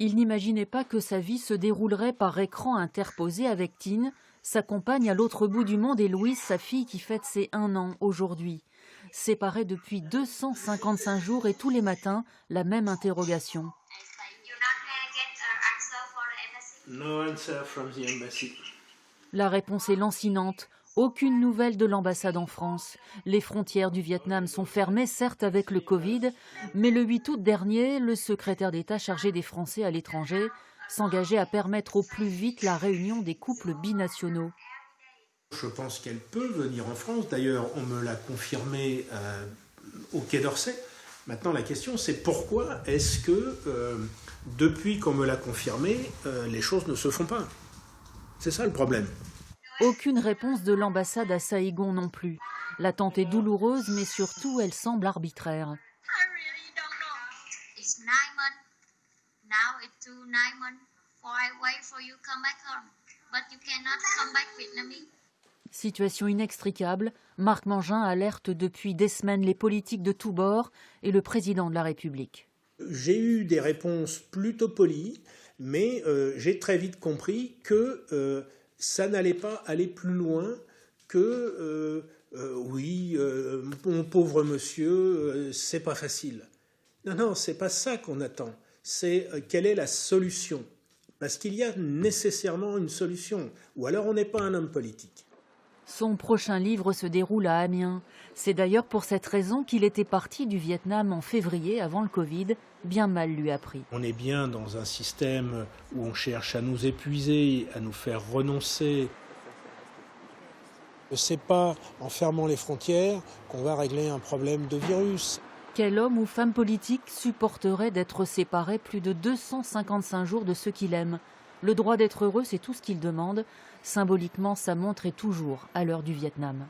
Il n'imaginait pas que sa vie se déroulerait par écran interposé avec Tine, sa compagne à l'autre bout du monde, et Louise, sa fille qui fête ses 1 an aujourd'hui. Séparés depuis 255 jours et tous les matins, la même interrogation. No answer from the embassy. La réponse est lancinante. Aucune nouvelle de l'ambassade en France. Les frontières du Vietnam sont fermées, certes avec le Covid, mais le 8 août dernier, le secrétaire d'État chargé des Français à l'étranger s'engageait à permettre au plus vite la réunion des couples binationaux. Je pense qu'elle peut venir en France. D'ailleurs, on me l'a confirmé au Quai d'Orsay. Maintenant, la question, c'est pourquoi est-ce que, depuis qu'on me l'a confirmé, les choses ne se font pas? C'est ça le problème. Aucune réponse de l'ambassade à Saïgon non plus. L'attente est douloureuse, mais surtout, elle semble arbitraire. Situation inextricable, Marc Mangin alerte depuis des semaines les politiques de tous bords et le président de la République. J'ai eu des réponses plutôt polies, mais j'ai très vite compris que ça n'allait pas aller plus loin que oui, mon pauvre monsieur, c'est pas facile. Non, c'est pas ça qu'on attend. C'est quelle est la solution? Parce qu'il y a nécessairement une solution. Ou alors on n'est pas un homme politique. Son prochain livre se déroule à Amiens. C'est d'ailleurs pour cette raison qu'il était parti du Vietnam en février avant le Covid. Bien mal lui a pris. On est bien dans un système où on cherche à nous épuiser, à nous faire renoncer. C'est pas en fermant les frontières qu'on va régler un problème de virus. Quel homme ou femme politique supporterait d'être séparé plus de 255 jours de ceux qu'il aime? Le droit d'être heureux, c'est tout ce qu'il demande. Symboliquement, sa montre est toujours à l'heure du Vietnam.